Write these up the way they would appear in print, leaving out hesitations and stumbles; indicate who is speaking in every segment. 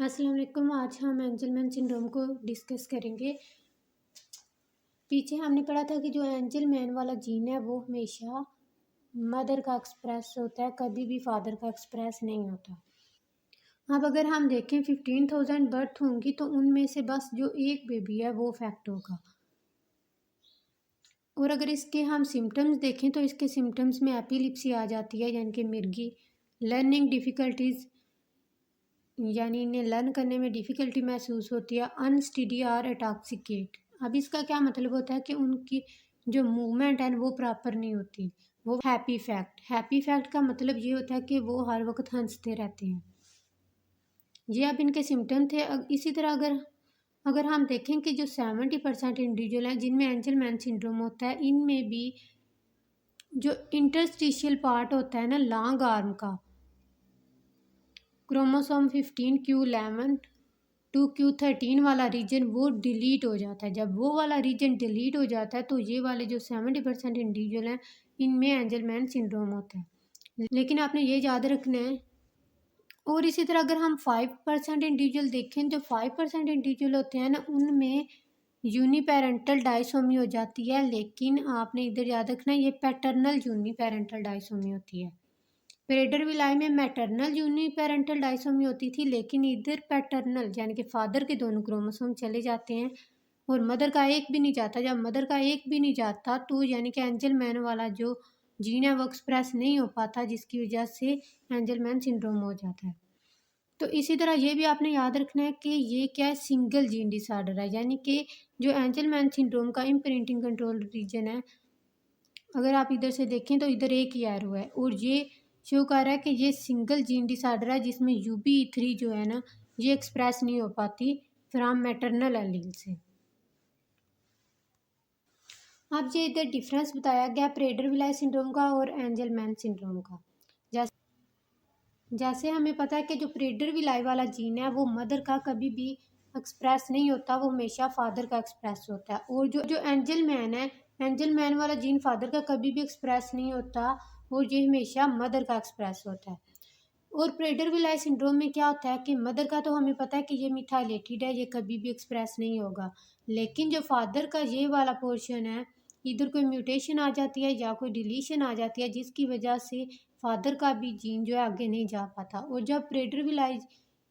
Speaker 1: अस्सलाम वालेकुम। आज हम एंजलमैन सिंड्रोम को डिस्कस करेंगे। पीछे हमने पढ़ा था कि जो एंजलमैन वाला जीन है वो हमेशा मदर का एक्सप्रेस होता है, कभी भी फादर का एक्सप्रेस नहीं होता। अब अगर हम देखें 15,000 बर्थ होंगी तो उनमें से बस जो एक बेबी है वो अफेक्ट होगा। और अगर इसके हम सिम्टम्स देखें तो इसके सिम्टम्स में एपिलिप्सी आ जाती है, यानी कि मिर्गी, लर्निंग डिफ़िकल्टीज़, यानी इन्हें लर्न करने में डिफ़िकल्टी महसूस होती है, अनस्टडी और अटॉक्सिकेट। अब इसका क्या मतलब होता है कि उनकी जो मूवमेंट है वो प्रॉपर नहीं होती। वो हैप्पी फैक्ट का मतलब ये होता है कि वो हर वक्त हंसते रहते हैं। ये अब इनके सिम्टम थे। इसी तरह अगर अगर हम देखें कि जो 70% इंडिविजुअल हैं जिनमें एंजलमैन सिंड्रोम होता है, इनमें भी जो इंटरस्टिशियल पार्ट होता है ना लॉन्ग आर्म का, क्रोमोसोम 15q11 2q13 वाला रीजन वो डिलीट हो जाता है। जब वो वाला रीजन डिलीट हो जाता है तो ये वाले जो 70% इंडिविजुअल हैं इनमें एंजलमैन सिंड्रोम होता है। लेकिन आपने ये याद रखना है। और इसी तरह अगर हम 5% इंडिविजुअल देखें, जो 5% इंडिविजुअल होते हैं ना उनमें यूनिपेरेंटल डाइसोमी हो जाती है। लेकिन आपने इधर याद रखना है ये पैटर्नल यूनिपेरेंटल डाइसोमी होती है। प्रेडर विलाई में मैटरनल यूनिपेरेंटल डाइसोमी होती थी, लेकिन इधर पैटर्नल यानी कि फादर के दोनों क्रोमोसोम चले जाते हैं और मदर का एक भी नहीं जाता। जब मदर का एक भी नहीं जाता तो यानी कि एंजलमैन वाला जो जीन है वो एक्सप्रेस नहीं हो पाता, जिसकी वजह से एंजलमैन सिंड्रोम हो जाता है। तो इसी तरह ये भी आपने याद रखना है कि ये क्या है, सिंगल जीन डिसऑर्डर है, यानी कि जो एंजलमैन सिंड्रोम का इम्प्रिंटिंग कंट्रोल रीजन है, अगर आप इधर से देखें तो इधर एक ही एरो है और ये शो कर रहा है कि ये सिंगल जीन डिसऑर्डर है जिसमें UBE3 जो है ना ये एक्सप्रेस नहीं हो पाती फ्रॉम मैटरनल एलील से। अब ये इधर डिफरेंस बताया गया प्रेडर विलाई सिंड्रोम का और एंजलमैन सिंड्रोम का। जैसे हमें पता है कि जो प्रेडर विलाई वाला जीन है वो मदर का कभी भी एक्सप्रेस नहीं होता, वो हमेशा फादर का एक्सप्रेस होता है। और जो जो एंजलमैन है, एंजलमैन वाला जीन फादर का कभी भी एक्सप्रेस नहीं होता और ये हमेशा मदर का एक्सप्रेस होता है। और प्रेडर विलाई सिंड्रोम में क्या होता है कि मदर का तो हमें पता है कि ये मिथाइलेटेड है, ये कभी भी एक्सप्रेस नहीं होगा। लेकिन जो फादर का ये वाला पोर्शन है, इधर कोई म्यूटेशन आ जाती है या कोई डिलीशन आ जाती है जिसकी वजह से फादर का भी जीन जो है आगे नहीं जा पाता। और जब प्रेडर विलाई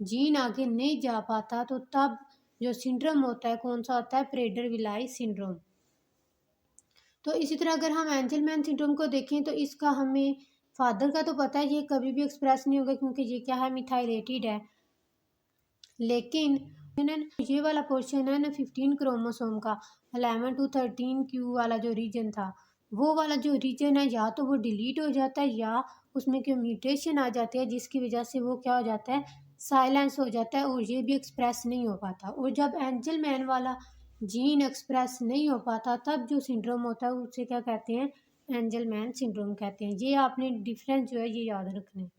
Speaker 1: जीन आगे नहीं जा पाता तो तब जो सिंड्रोम होता है कौन सा होता है, प्रेडर विलाई सिंड्रोम। तो इसी तरह अगर हम एंजलमैन सिंड्रोम को देखें तो इसका हमें फादर का तो पता है ये कभी भी एक्सप्रेस नहीं होगा क्योंकि ये क्या है, मिथाइलेटेड है। लेकिन ये वाला पोर्शन है ना 15 क्रोमोसोम का, 11 to 13q वाला जो रीजन था, वो वाला जो रीजन है या तो वो डिलीट हो जाता है या उसमें कोई म्यूटेशन आ जाती है जिसकी वजह से वो क्या हो जाता है, साइलेंस हो जाता है और ये भी एक्सप्रेस नहीं हो पाता। और जब एंजलमैन वाला जीन एक्सप्रेस नहीं हो पाता तब जो सिंड्रोम होता है उसे क्या कहते हैं, एंजलमैन सिंड्रोम कहते हैं। ये आपने डिफरेंस जो है ये याद रखना है।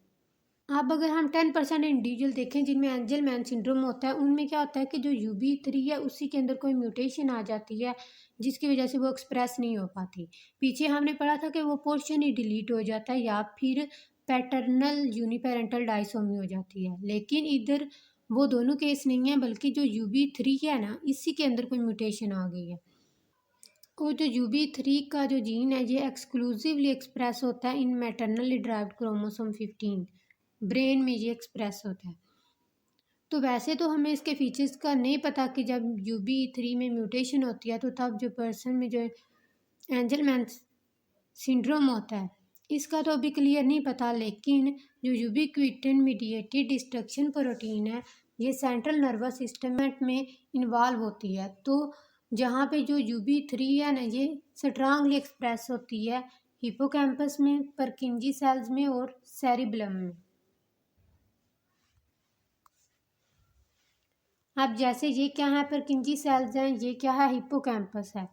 Speaker 1: अब अगर हम 10% इंडिविजुअल देखें जिनमें एंजलमैन सिंड्रोम होता है, उनमें क्या होता है कि जो UBE3 है उसी के अंदर कोई म्यूटेशन आ जाती है जिसकी वजह से वो एक्सप्रेस नहीं हो पाती। पीछे हमने पढ़ा था कि वो पोर्शन ही डिलीट हो जाता है या फिर पैटर्नल यूनिपेरेंटल डाइसोमी हो जाती है। लेकिन इधर वो दोनों केस नहीं है, बल्कि जो UBE3 है ना इसी के अंदर कोई म्यूटेशन आ गई है। और जो UBE3 का जो जीन है ये एक्सक्लूसिवली एक्सप्रेस होता है इन मैटरनली ड्राइव्ड क्रोमोसोम 15, ब्रेन में ये एक्सप्रेस होता है। तो वैसे तो हमें इसके फीचर्स का नहीं पता कि जब UBE3 में म्यूटेशन होती है तो तब जो पर्सन में जो एंजलमैन सिंड्रोम होता है इसका तो अभी क्लियर नहीं पता। लेकिन जो यूबिक्विटिन मीडिएटेड डिस्ट्रक्शन प्रोटीन है ये सेंट्रल नर्वस सिस्टम में इन्वॉल्व होती है। तो जहाँ पे जो UBE3 है ना ये स्ट्रांगली एक्सप्रेस होती है हिपोकैम्पस में, परकिंजी सेल्स में और सेरिब्लम में। अब जैसे ये क्या है, परकिंजी सेल्स हैं, ये क्या है, हिप्पोकैम्पस है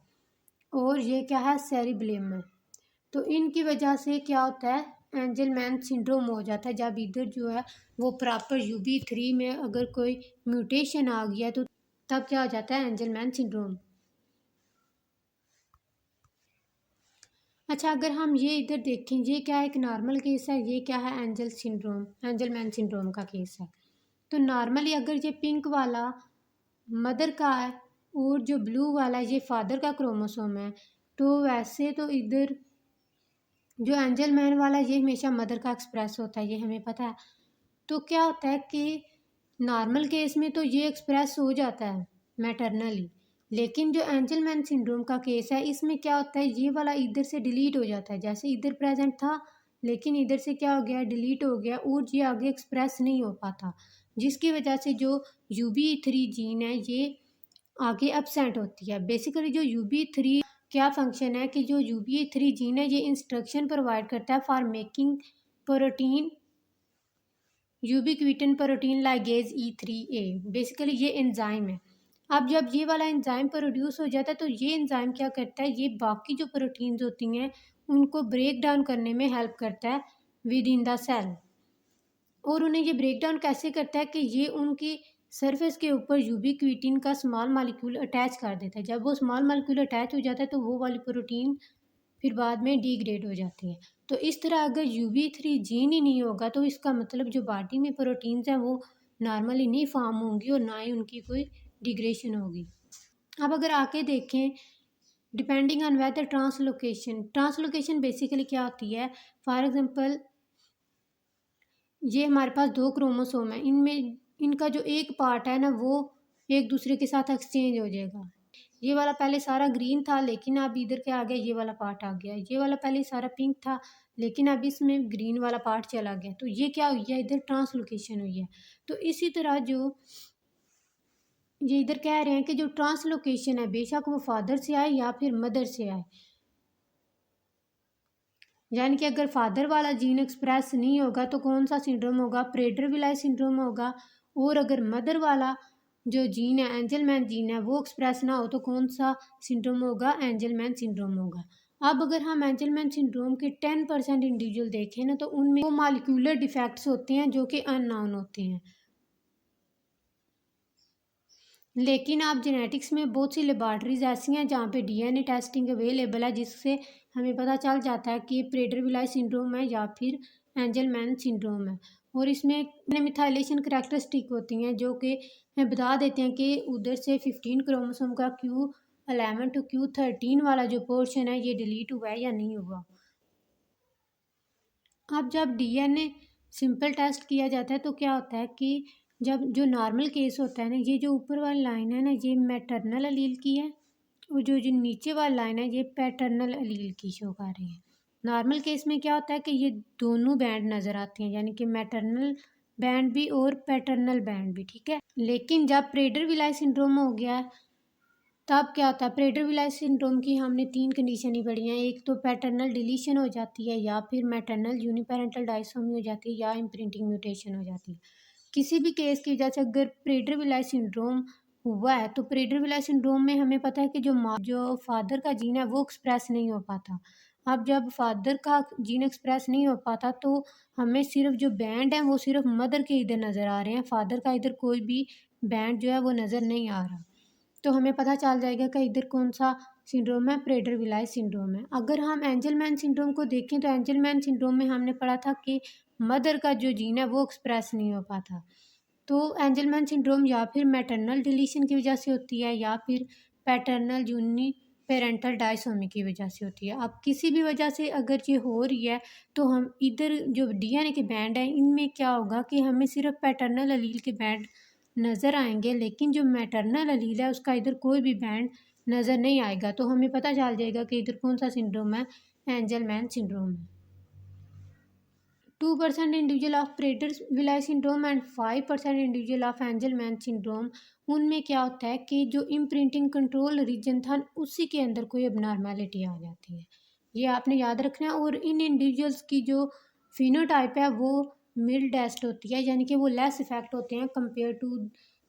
Speaker 1: और ये क्या है, सेरिब्लियम है। तो इनकी वजह से क्या होता है, एंजलमैन सिंड्रोम हो जाता है। जब इधर जो है वो प्रॉपर UBE3 में अगर कोई म्यूटेशन आ गया तो तब क्या हो जाता है, एंजलमैन सिंड्रोम। अच्छा अगर हम ये इधर देखें, ये क्या है, एक नॉर्मल केस है, ये क्या है, एंजलमैन सिंड्रोम का केस है। तो नॉर्मली अगर ये पिंक वाला मदर का है और जो ब्लू वाला ये फादर का क्रोमोसोम है, तो वैसे तो इधर जो एंजल मैन वाला ये हमेशा मदर का एक्सप्रेस होता है, ये हमें पता है। तो क्या होता है कि नॉर्मल केस में तो ये एक्सप्रेस हो जाता है मैटरनली, लेकिन जो एंजल मैन सिंड्रोम का केस है इसमें क्या होता है, ये वाला इधर से डिलीट हो जाता है। जैसे इधर प्रेजेंट था लेकिन इधर से क्या हो गया, डिलीट हो गया और ये आगे एक्सप्रेस नहीं हो पाता, जिसकी वजह से जो UBE3 जीन है ये आगे एब्सेंट होती है। बेसिकली जो UBE3 क्या फंक्शन है कि जो UBE3 जीन है ये इंस्ट्रक्शन प्रोवाइड करता है for making protein ubiquitin protein ligase E3A। Basically ये एंजाइम है। अब जब ये वाला एंजाइम प्रोड्यूस हो जाता है तो ये एंजाइम क्या करता है, ये बाकी जो प्रोटीन्स होती हैं उनको ब्रेक डाउन करने में हेल्प करता है विद इन द सेल। और उन्हें ये ब्रेक डाउन कैसे करता है कि ये उनकी सरफेस के ऊपर यूबिक्विटिन का स्मॉल मॉलिक्यूल अटैच कर देता है। जब वो स्मॉल मॉलिक्यूल अटैच हो जाता है तो वो वाली प्रोटीन फिर बाद में डिग्रेड हो जाती है। तो इस तरह अगर UBE3 जीन ही नहीं होगा तो इसका मतलब जो बॉडी में प्रोटीन्स हैं वो नॉर्मली नहीं फॉर्म होंगी और ना ही उनकी कोई डिग्रेशन होगी। अब अगर आके देखें depending on whether translocation basically क्या होती है, फॉर एग्जांपल ये हमारे पास दो क्रोमोसोम है, इनमें इनका जो एक पार्ट है ना वो एक दूसरे के साथ एक्सचेंज हो जाएगा। ये वाला पहले सारा ग्रीन था लेकिन अब इधर क्या आ गया, ये वाला पार्ट आ गया। ये वाला पहले सारा पिंक था लेकिन अब इसमें ग्रीन वाला पार्ट चला गया। तो ये क्या हुई है, इधर ट्रांसलोकेशन हुई है। तो इसी तरह जो ये इधर कह रहे हैं कि जो ट्रांसलोकेशन है बेशक वो फादर से आए या फिर मदर से आए, यानी कि अगर फादर वाला जीन एक्सप्रेस नहीं होगा तो कौन सा सिंड्रोम होगा, प्रेडर विलाई सिंड्रोम होगा। और अगर मदर वाला जो जीन है एंजलमैन जीन है वो एक्सप्रेस ना हो तो कौन सा सिंड्रोम होगा, एंजलमैन सिंड्रोम होगा। अब अगर हम एंजलमैन सिंड्रोम के 10% इंडिविजुअल देखें ना तो उनमें वो मॉलिक्यूलर डिफेक्ट्स होते हैं जो कि अननोन होते हैं। लेकिन आप जेनेटिक्स में बहुत सी लेबॉर्ट्रीज ऐसी हैं जहाँ पे DNA टेस्टिंग अवेलेबल है जिससे हमें पता चल जाता है कि प्रेडर विलाई सिंड्रोम है या फिर एंजलमैन सिंड्रोम है। और इसमें मिथाइलेशन करैक्टरिस्टिक होती हैं जो कि हमें बता देते हैं कि उधर से 15 क्रोमोसोम का Q11 टू Q13 वाला जो पोर्शन है ये डिलीट हुआ है या नहीं हुआ। अब जब DNA सिंपल टेस्ट किया जाता है तो क्या होता है कि जब जो नॉर्मल केस होता है ना, ये जो ऊपर वाली लाइन है ना ये मैटरनल अलील की है और जो जो नीचे वाली लाइन है ये पैटर्नल अलील की शो कर रही है। नॉर्मल केस में क्या होता है कि ये दोनों बैंड नज़र आते हैं, यानी कि मैटरनल बैंड भी और पैटर्नल बैंड भी, ठीक है। लेकिन जब प्रेडर विलाई सिंड्रोम हो गया तब क्या होता है, प्रेडर विलाई सिंड्रोम की हमने 3 कंडीशन ही पढ़ी हैं। एक तो पैटर्नल डिलीशन हो जाती है या फिर मैटरनल यूनिपेरेंटल डायसोमी हो जाती है या इम्प्रिंटिंग म्यूटेशन हो जाती है। किसी भी केस की वजह से अगर प्रेडर विलाई सिंड्रोम हुआ है तो प्रेडर विलाई सिंड्रोम में हमें पता है कि जो फादर का जीन है वो एक्सप्रेस नहीं हो पाता। अब जब फादर का जीन एक्सप्रेस नहीं हो पाता तो हमें सिर्फ जो बैंड है वो सिर्फ मदर के इधर नज़र आ रहे हैं, फादर का इधर कोई भी बैंड जो है वो नज़र नहीं आ रहा। तो हमें पता चल जाएगा कि इधर कौन सा सिंड्रोम है, प्रेडर विलाई सिंड्रोम है। अगर हम एंजलमैन सिंड्रोम को देखें तो एंजलमैन सिंड्रोम में हमने पढ़ा था कि मदर का जो जीन है वो एक्सप्रेस नहीं हो पाता। तो एंजलमैन सिंड्रोम या फिर मैटरनल डिलीशन की वजह से होती है या फिर पैटर्नल यूनी पेरेंटल डायसोमी की वजह से होती है। अब किसी भी वजह से अगर ये हो रही है तो हम इधर जो DNA के बैंड हैं इनमें क्या होगा कि हमें सिर्फ पैटर्नल अलील के बैंड नज़र आएंगे, लेकिन जो मैटरनल अलील है उसका इधर कोई भी बैंड नज़र नहीं आएगा। तो हमें पता चल जाएगा कि इधर कौन सा सिंड्रोम है, एंजलमैन सिंड्रोम है। 2% individual of Prader Willi syndrome and 5% individual of Angelman syndrome, उनमें क्या होता है कि जो इम्प्रिंटिंग कंट्रोल रीजन था उसी के अंदर कोई अबनॉर्मेलिटी आ जाती है, ये आपने याद रखना है। और इन इंडिविजुअल्स की जो फिनोटाइप है वो मिल्डेस्ट होती है, यानी कि वो लेस इफेक्ट होते हैं कंपेयर टू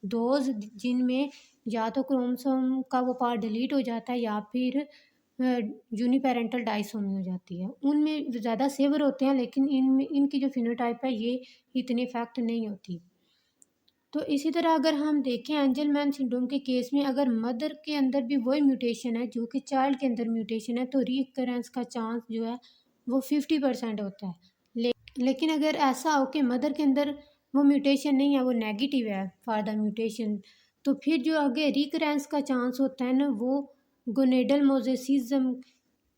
Speaker 1: दोज जिनमें या तो क्रोमोसोम का वो पार्ट डिलीट हो जाता है या फिर यूनिपेरेंटल डायसोमी हो जाती है। उनमें ज़्यादा सेवर होते हैं लेकिन इनमें इनकी जो फिनोटाइप है ये इतनी इफेक्ट नहीं होती। तो इसी तरह अगर हम देखें एंजलमैन सिंड्रोम के केस में अगर मदर के अंदर भी वही म्यूटेशन है जो कि चाइल्ड के अंदर म्यूटेशन है तो रीअकरेंस का चांस जो है वो 50% होता है। लेकिन अगर ऐसा हो कि मदर के अंदर वो म्यूटेशन नहीं है, वो नेगेटिव है फॉर द म्यूटेशन। तो फिर जो आगे रिकरेंस का चांस होता है ना, वो गोनेडल मोजेसिज्म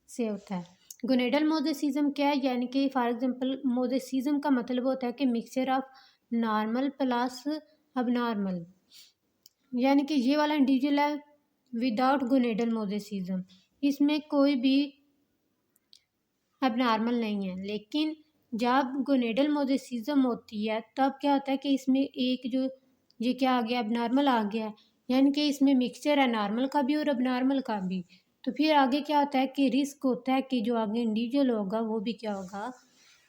Speaker 1: से होता है। गोनेडल मोजेसिज्म क्या है, यानी कि फॉर एग्जांपल मोजेसिज्म का मतलब होता है कि mixture of normal plus abnormal, यानी कि ये वाला इंडिविजुअल है विदाउट गोनेडल मोजेसिज्म, इसमें कोई भी अब नॉर्मल नहीं है। लेकिन जब गोनेडल मोजेसिज्म होती है तब क्या होता है कि इसमें एक जो ये क्या आ गया, अब नॉर्मल आ गया है, यानी कि इसमें मिक्सचर है नॉर्मल का भी और अब नॉर्मल का भी। तो फिर आगे क्या होता है कि रिस्क होता है कि जो आगे इंडिविजुअल होगा वो भी क्या होगा,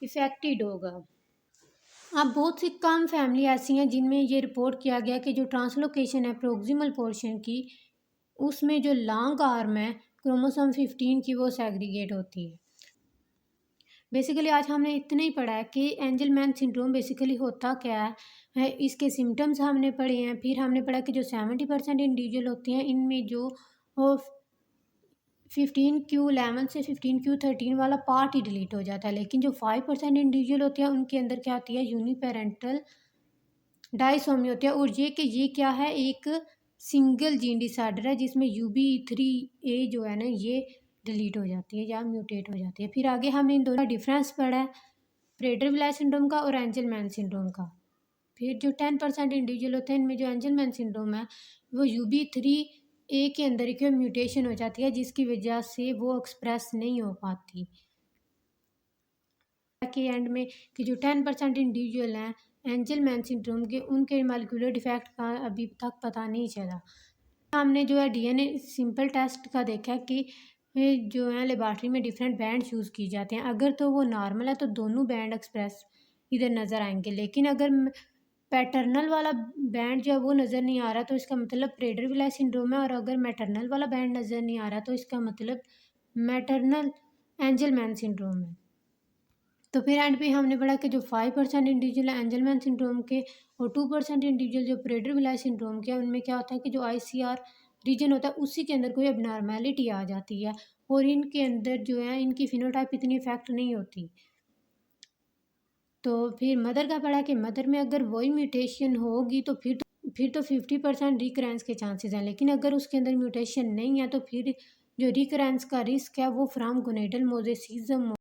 Speaker 1: इफेक्टेड होगा। अब बहुत सी कम फैमिली ऐसी हैं जिनमें ये रिपोर्ट किया गया कि जो ट्रांसलोकेशन है प्रोक्सिमल पोर्शन की, उसमें जो लॉन्ग आर्म है क्रोमोसोम 15 की, वो सेग्रीगेट होती है। बेसिकली आज हमने इतना ही पढ़ा है कि एंजलमैन सिंड्रोम बेसिकली होता क्या है, इसके सिम्टम्स हमने पढ़े हैं। फिर हमने पढ़ा कि जो 70% इंडिविजुअल होते हैं इनमें जो 15q11 से 15q13 वाला पार्ट ही डिलीट हो जाता है, लेकिन जो 5% इंडिविजुअल होते हैं उनके अंदर क्या होती है, यूनिपेरेंटल डाइसोमी होती है। और ये क्या है, एक सिंगल जीन डिसऑर्डर है जिसमें UBE3A जो है ना ये डिलीट हो जाती है या म्यूटेट हो जाती है। फिर आगे हमने इन दोनों का डिफरेंस पढ़ा है, प्रेटर-विलाय सिंड्रोम का और एंजलमैन सिंड्रोम का। फिर जो 10% इंडिविजुअल होते हैं इनमें जो एंजलमैन सिंड्रोम है वो UBE3A के अंदर एक म्यूटेशन हो जाती है जिसकी वजह से वो एक्सप्रेस नहीं हो पाती के एंड में, कि जो 10% इंडिविजुअल हैं एंजलमैन सिंड्रोम के, उनके मॉलिक्यूलर डिफेक्ट का अभी तक पता नहीं चला। हमने जो है DNA सिंपल टेस्ट का देखा कि जो है लेबॉर्ट्री में डिफरेंट बैंड यूज़ की जाते हैं। अगर तो वो नॉर्मल है तो दोनों बैंड एक्सप्रेस इधर नज़र आएंगे, लेकिन अगर पैटर्नल वाला बैंड जो है वो नज़र नहीं आ रहा तो इसका मतलब प्रेटर-विलाय सिंड्रोम है, और अगर मैटरनल वाला बैंड नज़र नहीं आ रहा तो इसका मतलब मैटरनल एंजलमैन सिंड्रोम है। तो फिर एंड पे हमने पढ़ा कि जो 5% इंडिविजुअल है एंजलमैन सिंड्रोम के और 2% इंडिविजुअल जो प्रेटर-विलाय सिंड्रोम के, उनमें क्या होता है कि जो ICR रीजन होता है उसी के अंदर कोई एबनॉर्मेलिटी आ जाती है और इनके अंदर जो है इनकी फिनोटाइप इतनी इफेक्ट नहीं होती। तो फिर मदर का पढ़ा कि मदर में अगर वही म्यूटेशन होगी तो फिर तो 50% रिकरेंस के चांसेस हैं, लेकिन अगर उसके अंदर म्यूटेशन नहीं है तो फिर जो रिकरेंस का रिस्क है वो फ्रॉम गोनेडल मोजेसिज्म